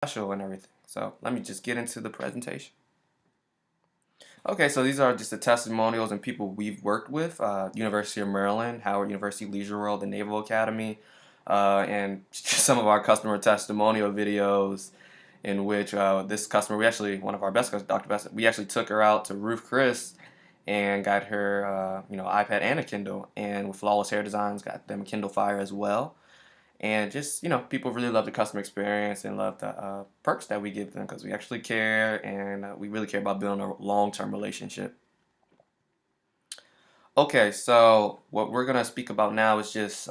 special and everything. So let me just get into the presentation. Okay, so these are just the testimonials and people we've worked with. University of Maryland, Howard University, Leisure World, the Naval Academy, and some of our customer testimonial videos in which this customer, one of our best customers, Dr. Best, we actually took her out to Ruth Chris and got her, iPad and a Kindle, and with Flawless Hair Designs, got them a Kindle Fire as well. And just, people really love the customer experience and love the perks that we give them because we actually care and we really care about building a long-term relationship. Okay, so what we're going to speak about now is just,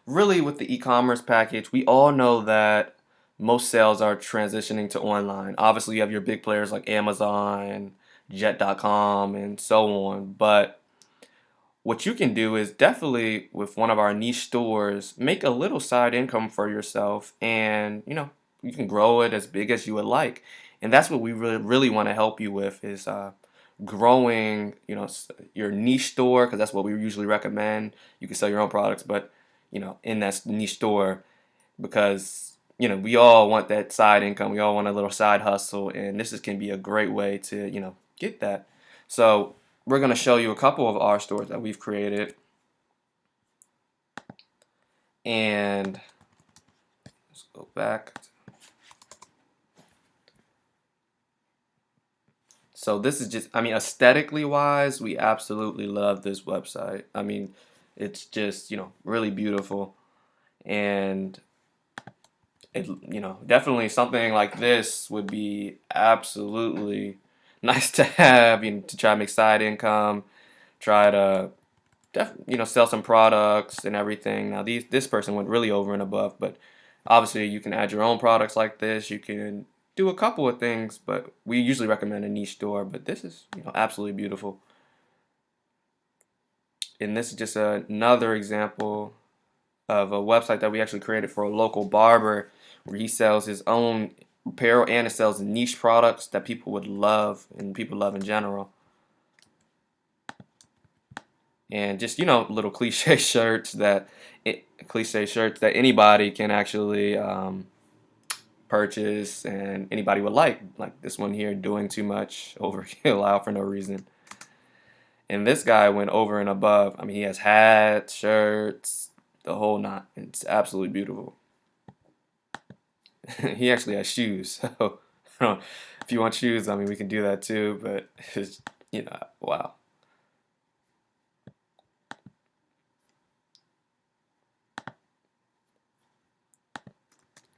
really with the e-commerce package, we all know that most sales are transitioning to online. Obviously, you have your big players like Amazon, Jet.com, and so on, but what you can do is definitely with one of our niche stores, make a little side income for yourself and you can grow it as big as you would like. And that's what we really want to help you with is growing, your niche store because that's what we usually recommend. You can sell your own products, but in that niche store because we all want that side income. We all want a little side hustle, and can be a great way to get that. So we're going to show you a couple of our stores that we've created, and let's go back. So this is just, aesthetically wise, we absolutely love this website. It's just really beautiful, and definitely something like this would be absolutely nice to have, to try to make side income, try to sell some products and everything. Now this person went really over and above, but obviously you can add your own products like this. You can do a couple of things, but we usually recommend a niche store, but this is, absolutely beautiful. And this is just another example of a website that we actually created for a local barber where he sells his own apparel and it sells niche products that people would love and people love in general. And just little cliche shirts that anybody can actually purchase and anybody would like this one here, doing too much overkill out for no reason. And this guy went over and above. He has hats, shirts, the whole knot. It's absolutely beautiful. He actually has shoes. So if you want shoes, we can do that too. But it's, wow.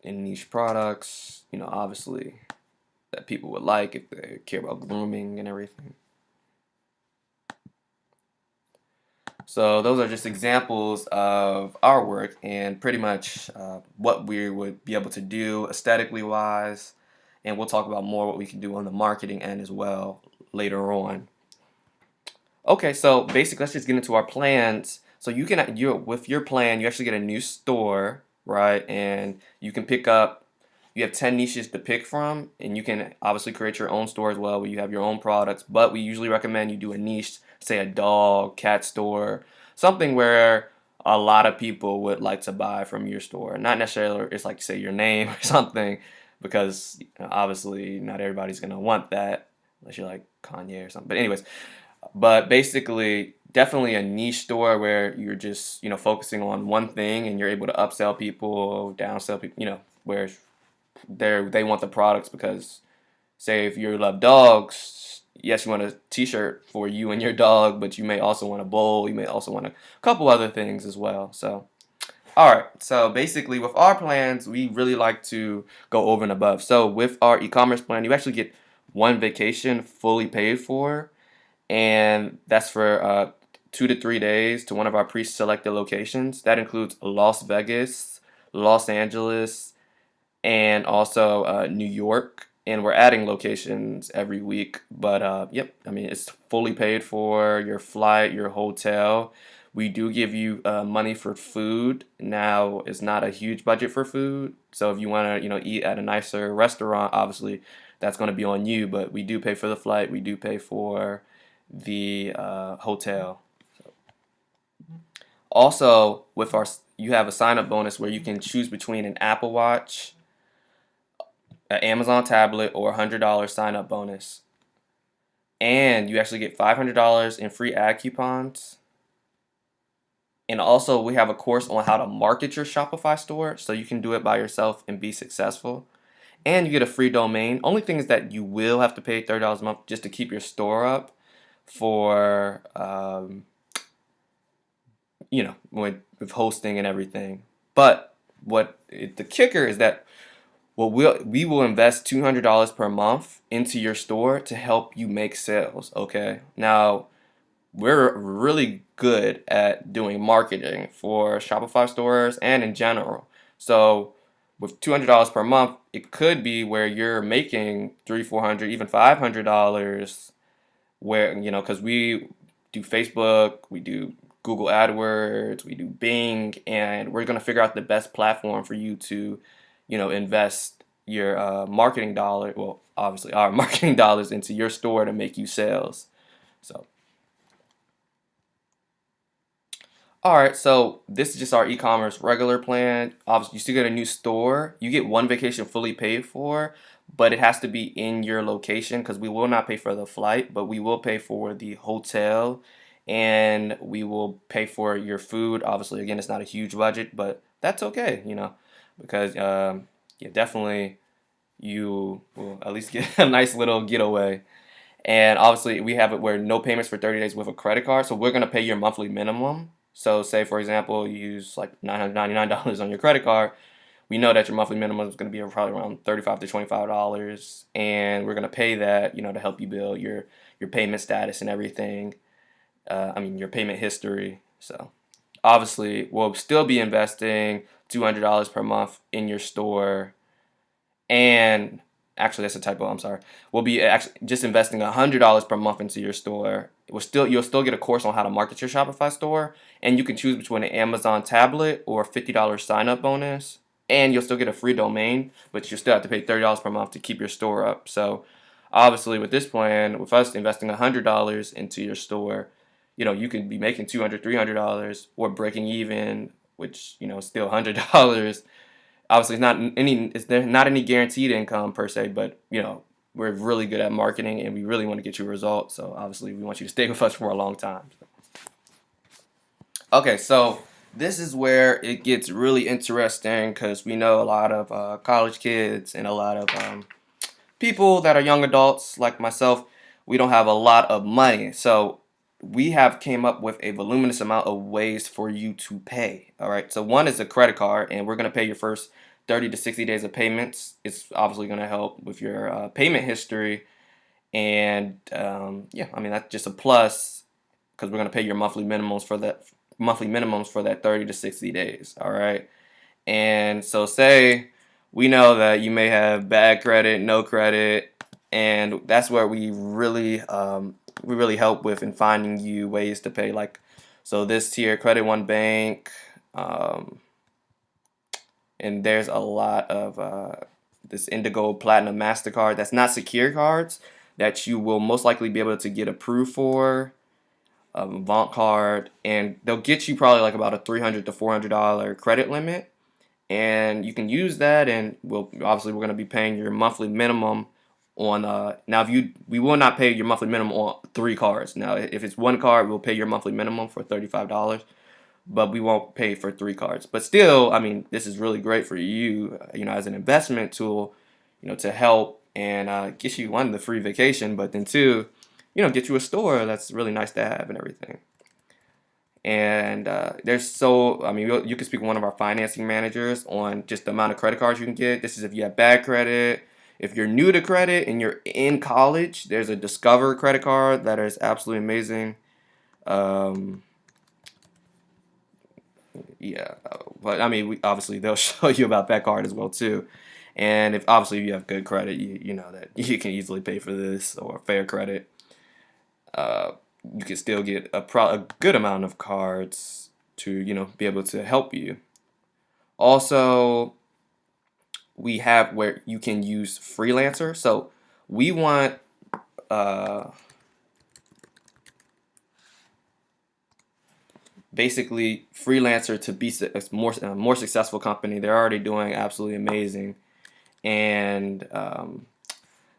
In niche products, obviously that people would like if they care about grooming and everything. So those are just examples of our work and pretty much what we would be able to do aesthetically wise. And we'll talk about more what we can do on the marketing end as well later on. Okay, so basically, let's just get into our plans. So with your plan, you actually get a new store, right? And you can pick up. You have 10 niches to pick from, and you can obviously create your own store as well, where you have your own products. But we usually recommend you do a niche, say a dog, cat store, something where a lot of people would like to buy from your store. Not necessarily it's like say your name or something, because obviously not everybody's gonna want that unless you're like Kanye or something. But anyways, but basically, definitely a niche store where you're just, focusing on one thing and you're able to upsell people, downsell people, where they want the products because, say, if you love dogs, yes, you want a T-shirt for you and your dog, but you may also want a bowl. You may also want a couple other things as well. So, all right. So basically, with our plans, we really like to go over and above. So with our e-commerce plan, you actually get one vacation fully paid for, and that's for 2 to 3 days to one of our pre-selected locations. That includes Las Vegas, Los Angeles, and also New York. And we're adding locations every week. But yep, it's fully paid for your flight, your hotel. We do give you money for food. Now, it's not a huge budget for food. So if you want to, eat at a nicer restaurant, obviously that's going to be on you. But we do pay for the flight. We do pay for the hotel. Also, you have a sign up bonus where you can choose between an Apple Watch, an Amazon tablet or $100 sign up bonus. And you actually get $500 in free ad coupons. And also, we have a course on how to market your Shopify store so you can do it by yourself and be successful. And you get a free domain. Only thing is that you will have to pay $30 a month just to keep your store up for, with hosting and everything. But the kicker is that we will invest $200 per month into your store to help you make sales. Okay, now we're really good at doing marketing for Shopify stores and in general. So with $200 per month, it could be where you're making $300, $400, even $500. Where because we do Facebook, we do Google AdWords, we do Bing, and we're gonna figure out the best platform for you to, invest your marketing dollar. Well, obviously our marketing dollars into your store to make you sales. So. Alright, so this is just our e-commerce regular plan. Obviously, you still get a new store. You get one vacation fully paid for, but it has to be in your location because we will not pay for the flight, but we will pay for the hotel and we will pay for your food. Obviously, again, it's not a huge budget, but that's okay, because yeah, definitely you will at least get a nice little getaway. And obviously, we have it where no payments for 30 days with a credit card. So we're going to pay your monthly minimum. So say, for example, you use like $999 on your credit card. We know that your monthly minimum is going to be probably around $35 to $25. And we're going to pay that, to help you build your payment status and everything. Your payment history. So obviously, we'll still be investing $200 per month in your store. And actually, that's a typo. I'm sorry. We'll be actually just investing $100 per month into your store. You'll still get a course on how to market your Shopify store, and you can choose between an Amazon tablet or a $50 sign up bonus, and you'll still get a free domain, but you still have to pay $30 per month to keep your store up. So, obviously, with this plan, with us investing $100 into your store, you could be making $200, $300, or breaking even, which is still $100. Obviously, there's not any guaranteed income per se, but we're really good at marketing and we really want to get you results. So obviously, we want you to stay with us for a long time. Okay, so this is where it gets really interesting because we know a lot of college kids and a lot of people that are young adults like myself. We don't have a lot of money, so we have came up with a voluminous amount of ways for you to pay. All right, so one is a credit card, and we're going to pay your first 30 to 60 days of payments. It's obviously going to help with your payment history, and that's just a plus because we're going to pay your monthly minimums for that 30 to 60 days. All right, and so say we know that you may have bad credit, no credit, and that's where we really help with in finding you ways to pay. Like, so this tier, Credit One Bank, and there's a lot of this Indigo Platinum MasterCard that's not secure cards that you will most likely be able to get approved for. Avant card, and they'll get you probably like about a $300 to $400 credit limit, and you can use that. And we're going to be paying your monthly minimum on now if we will not pay your monthly minimum on 3 cards. Now if it's 1 card, we'll pay your monthly minimum for $35, but we won't pay for 3 cards. But still, this is really great for you, as an investment tool, to help and get you, one, the free vacation, but then two, get you a store that's really nice to have and everything. And you can speak with one of our financing managers on just the amount of credit cards you can get. This is if you have bad credit. If you're new to credit and you're in college, there's a Discover credit card that is absolutely amazing. But obviously they'll show you about that card as well too. And if obviously you have good credit, you know that you can easily pay for this, or fair credit. You can still get a good amount of cards to be able to help you. Also, we have where you can use freelancer. So we want basically freelancer to be a more successful company. They're already doing absolutely amazing, And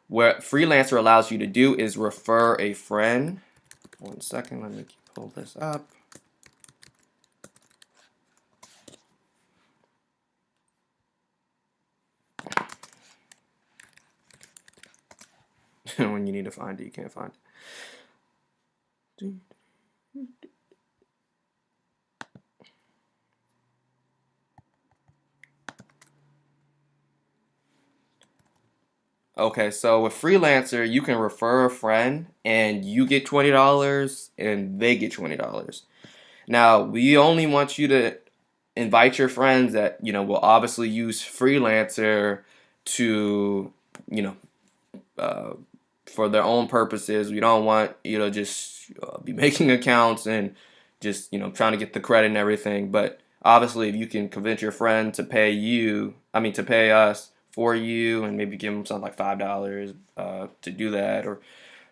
what Freelancer allows you to do is refer a friend. One second, let me pull this up. When you need to find it, you can't find it. Okay, so with Freelancer, you can refer a friend and you get $20 and they get $20. Now, we only want you to invite your friends that, will obviously use Freelancer to, you know, uh, for their own purposes. We don't want you to just be making accounts and just, trying to get the credit and everything. But obviously, if you can convince your friend to pay you, to pay us for you, and maybe give them something like $5 to do that or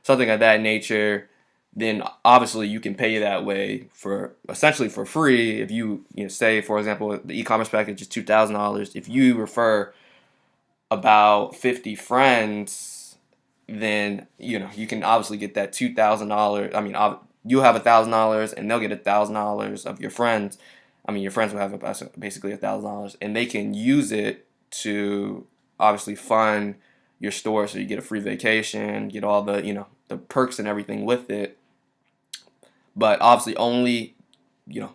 something of that nature, then obviously you can pay that way for essentially for free. If say, for example, the e-commerce package is $2,000. If you refer about 50 friends, then you can obviously get that $2,000. You have $1,000 and they'll get $1,000 of your friends. Your friends will have basically $1,000, and they can use it to obviously fund your store, so you get a free vacation, get all the the perks and everything with it. But obviously only you know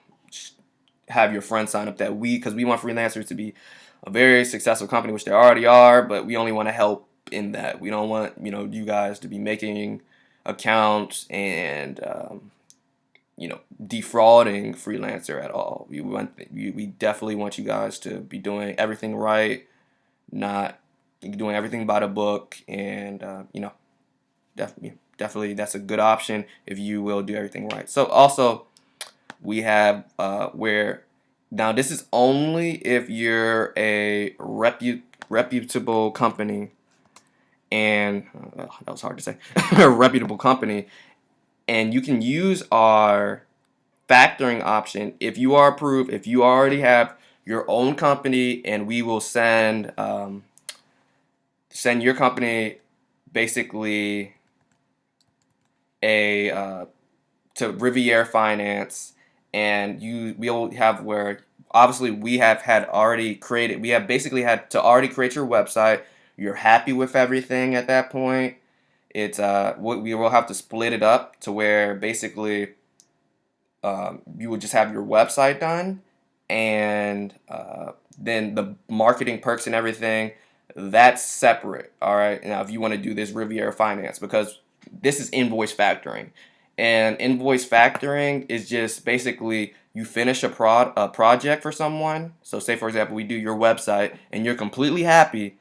have your friends sign up because we want freelancers to be a very successful company, which they already are, but we only want to help in that. We don't want you guys to be making accounts and defrauding freelancer at all. We definitely want you guys to be doing everything right, not doing everything by the book, and definitely that's a good option if you will do everything right. So also we have where now this is only if you're a reputable company, and that was hard to say, a reputable company, and you can use our factoring option if you are approved, if you already have your own company, and we will send your company basically a to Riviera Finance, and we'll have where obviously we have had already created. We have basically had to already create your website. You're happy with everything at that point. It's we will have to split it up to where basically you would just have your website done, and then the marketing perks and everything, that's separate. All right. Now, if you want to do this Riviera Finance, because this is invoice factoring, and invoice factoring is just basically you finish a project for someone. So, say for example, we do your website, and you're completely happy.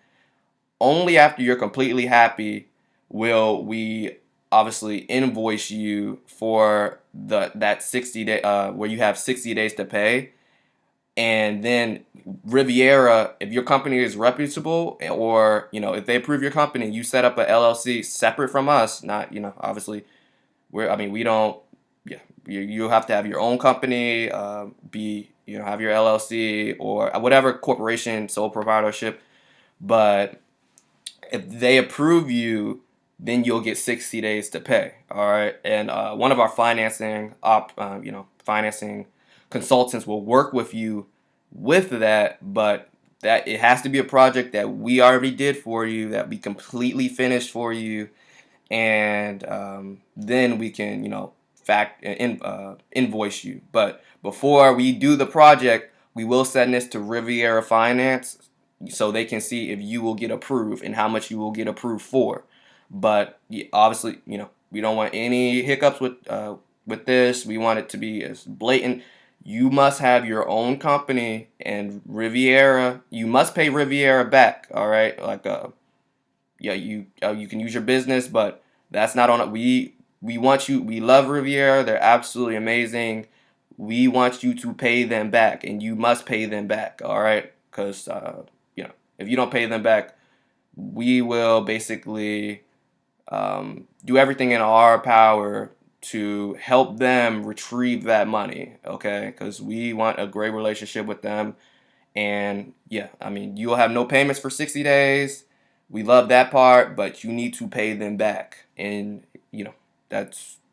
Only after you're completely happy will we obviously invoice you for that 60 day where you have 60 days to pay. And then Riviera, if your company is reputable, or if they approve your company, you set up a LLC separate from us. Not obviously we don't. Yeah, you have to have your own company, be have your LLC or whatever corporation, sole proprietorship. But if they approve you, then you'll get 60 days to pay. All right, and one of our financing consultants will work with you with that, but that it has to be a project that we already did for you, that we completely finished for you, and then we can invoice you. But before we do the project, we will send this to Riviera Finance so they can see if you will get approved and how much you will get approved for. But obviously, we don't want any hiccups with this. We want it to be as blatant. You must have your own company, and Riviera. You must pay Riviera back. All right, like yeah, you can use your business, but that's not on it. We want you. We love Riviera. They're absolutely amazing. We want you to pay them back, and you must pay them back. All right, because if you don't pay them back, we will basically do everything in our power to help them retrieve that money. Okay, because we want a great relationship with them, And yeah, I mean, you'll have no payments for 60 days. We love that part, but you need to pay them back. And, you know,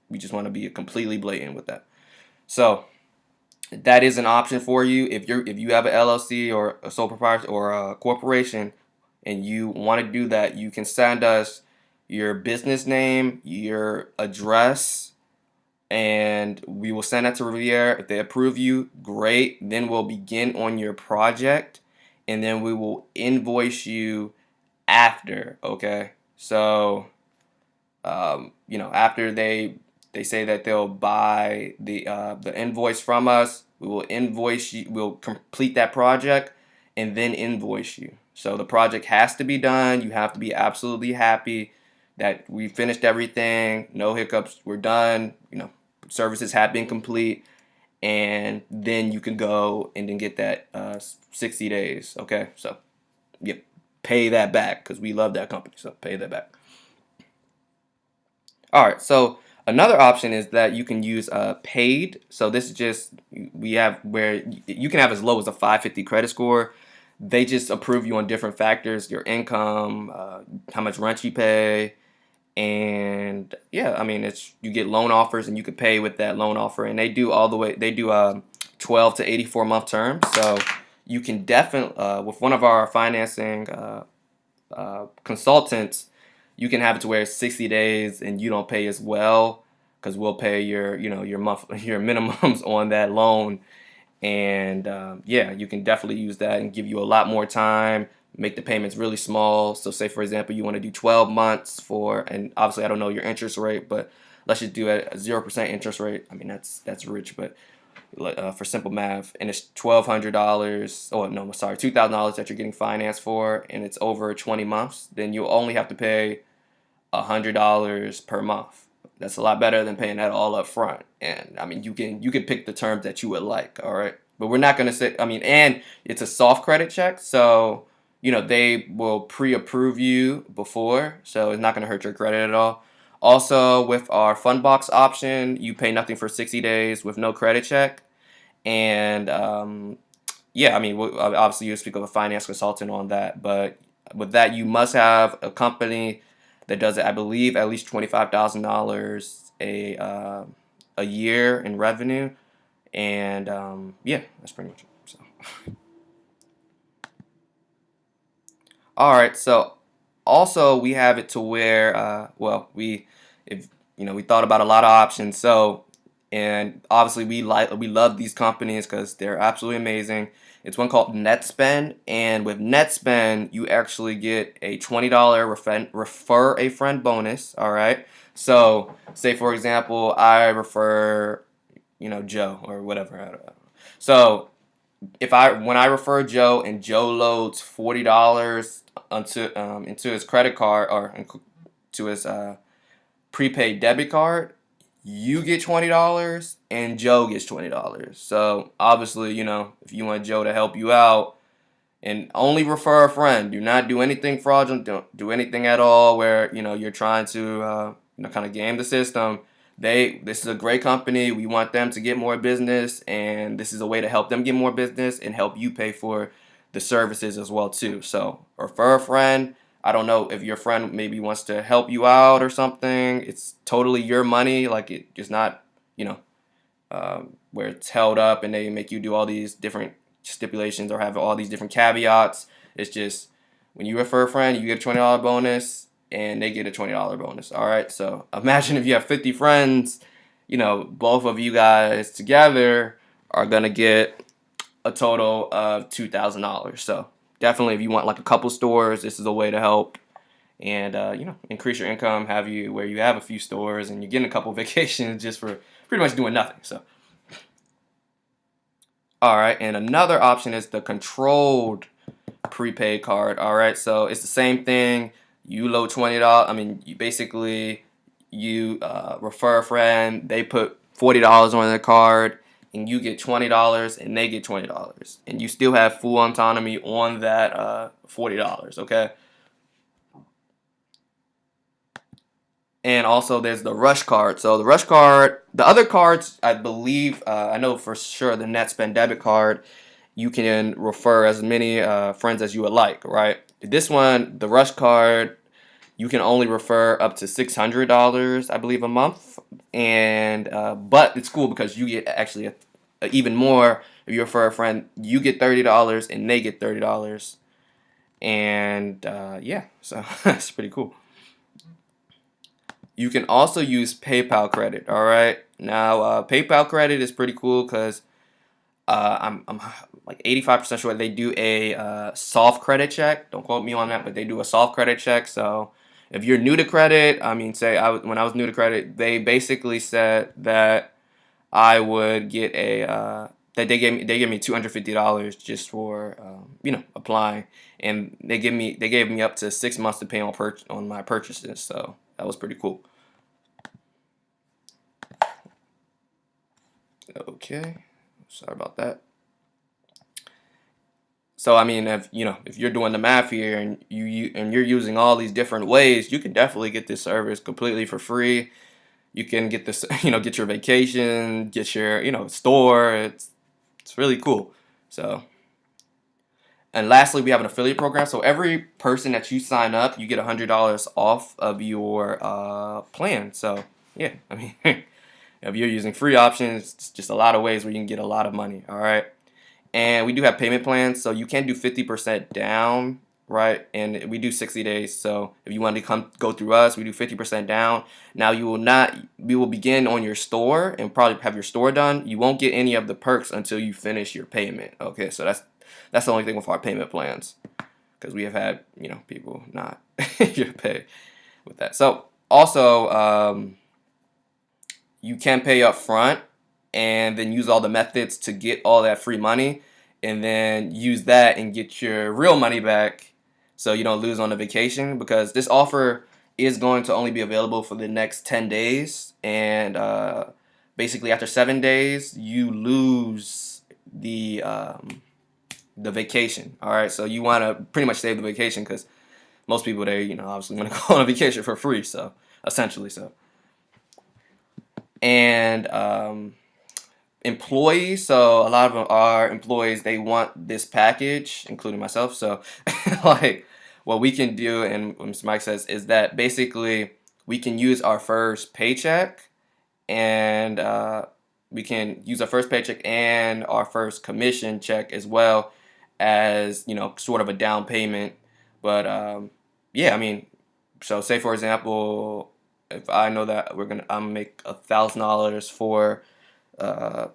we just want to be completely blatant with that. So that is an option for you if you have an LLC or a sole proprietor or a corporation and you want to do that. You can send us your business name, your address, and we will send that to Riviera. If they approve you, great. Then we'll begin on your project, and then we will invoice you after. Okay, so after they say that they'll buy the invoice from us, we will invoice you. We'll complete that project and then invoice you. So the project has to be done. You have to be absolutely happy that we finished everything, no hiccups, we're done. Services have been complete, and then you can go and then get that 60 days. Okay, so yep, pay that back because we love that company. So pay that back. All right, so another option is that you can use paid. So this is just we have where you can have as low as a 550 credit score. They just approve you on different factors: your income, how much rent you pay, and yeah, I mean it's you get loan offers and you can pay with that loan offer, and they do all the way. They do 12 to 84 month terms, so you can definitely with one of our financing consultants, you can have it to where it's 60 days and you don't pay as well because we'll pay your month your minimums on that loan. And yeah, you can definitely use that and give you a lot more time, make the payments really small. So say for example you want to do 12 months for, and obviously I don't know your interest rate, but let's just do a 0% interest rate. I mean that's rich, but for simple math, and it's $1,200. Oh no, sorry, $2,000 that you're getting financed for, and it's over 20 months. Then you'll only have to pay $100 per month. That's a lot better than paying that all up front. And I mean, you can pick the terms that you would like. All right, but we're not gonna say. I mean, and it's a soft credit check, so they will pre-approve you before, so it's not gonna hurt your credit at all. Also, with our Fundbox option, you pay nothing for 60 days with no credit check. And yeah, I mean, obviously you speak of a finance consultant on that, but with that, you must have a company that does it. I believe at least $25,000 a year in revenue, and yeah, that's pretty much it. So, all right. So, also we have it to where, well, if we thought about a lot of options. So, and obviously we love these companies because they're absolutely amazing. It's one called NetSpend, and with NetSpend, you actually get a $20 refer a friend bonus. All right. So, say for example, I refer, Joe or whatever. I don't know. So if when I refer Joe and Joe loads $40 into his credit card or to his prepaid debit card, you get $20 and Joe gets $20. So obviously, if you want Joe to help you out, and only refer a friend. Do not do anything fraudulent. Don't do anything at all where you're trying to kind of game the system. This is a great company. We want them to get more business, and this is a way to help them get more business and help you pay for the services as well too. So refer a friend. I don't know if your friend maybe wants to help you out or something. It's totally your money. Like it's not where it's held up and they make you do all these different stipulations or have all these different caveats. It's just when you refer a friend, you get a $20 bonus and they get a $20 bonus. All right. So imagine if you have 50 friends, both of you guys together are going to get a total of $2,000. So definitely if you want like a couple stores, this is a way to help and, increase your income, have you where you have a few stores and you're getting a couple vacations just for pretty much doing nothing. So, all right, and another option is the controlled prepaid card. All right, so it's the same thing. You load $20. I mean, you refer a friend. They put $40 on their card, and you get $20, and they get $20, and you still have full autonomy on that $40. Okay. And also there's the Rush card. So the Rush card, the other cards, I believe, I know for sure the NetSpend debit card, you can refer as many friends as you would like, right? This one, the Rush card, you can only refer up to $600, I believe, a month, and but it's cool because you get actually even more if you refer a friend. You get $30, and they get $30, and yeah, so it's pretty cool. You can also use PayPal credit. All right, now PayPal credit is pretty cool because I'm like 85% sure they do a soft credit check. Don't quote me on that, but they do a soft credit check. So if you're new to credit, I mean, when I was new to credit, they basically said that I would get a that they gave me $250 just for applying, and they gave me up to 6 months to pay on my purchases. So that was pretty cool. Okay, sorry about that. So I mean, if you're doing the math here and you're using all these different ways, you can definitely get this service completely for free. You can get this, get your vacation, get your, store. It's really cool. So, and lastly, we have an affiliate program. So every person that you sign up, you get $100 off of your plan. So yeah, I mean, if you're using free options, it's just a lot of ways where you can get a lot of money. All right. And we do have payment plans, so you can do 50% down, right? And we do 60 days. So if you want to go through us, we do 50% down. Now we will begin on your store and probably have your store done. You won't get any of the perks until you finish your payment. Okay, so that's the only thing with our payment plans, because we have had, people not pay with that. So also, you can pay up front and then use all the methods to get all that free money, and then use that and get your real money back so you don't lose on the vacation, because this offer is going to only be available for the next 10 days, and basically after 7 days you lose the vacation. All right, so you want to pretty much save the vacation, because most people, they obviously want to go on a vacation for free, so essentially. So, and employees, so a lot of our employees, they want this package, including myself. So like what we can do, and what Mr. Mike says, is that basically we can use our first paycheck, and we can use our first paycheck and our first commission check as well as, sort of a down payment. But yeah, I mean, so say for example, if I know that I'm make $1,000 for uh,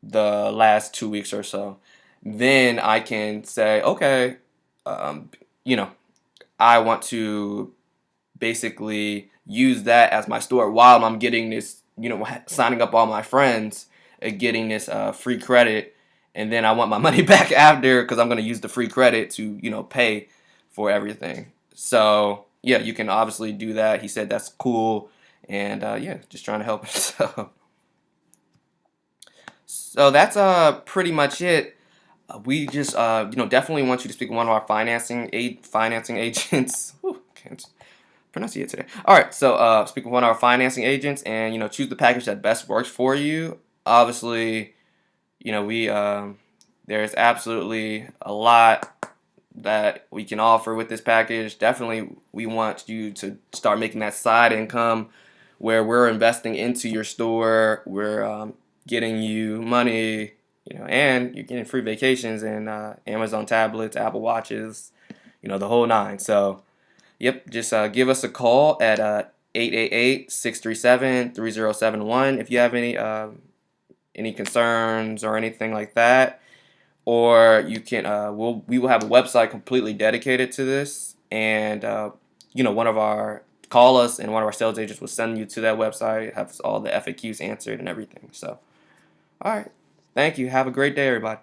the last 2 weeks or so, then I can say, okay, um, you know, I want to basically use that as my store while I'm getting this, signing up all my friends and getting this free credit, and then I want my money back after, because I'm going to use the free credit to, pay for everything. So yeah, you can obviously do that. He said that's cool, and yeah, just trying to help. So that's pretty much it. We just definitely want you to speak with one of our financing agents. Whew, can't pronounce it today. All right, so speak with one of our financing agents, and choose the package that best works for you. Obviously, we there's absolutely a lot that we can offer with this package. Definitely, we want you to start making that side income where we're investing into your store. We're getting you money, and you're getting free vacations and Amazon tablets, Apple Watches, the whole nine. So, yep, just give us a call at 888-637-3071 if you have any concerns or anything like that. Or you can we will have a website completely dedicated to this, and call us, and one of our sales agents will send you to that website. It has all the FAQs answered and everything. So, all right, thank you. Have a great day, everybody.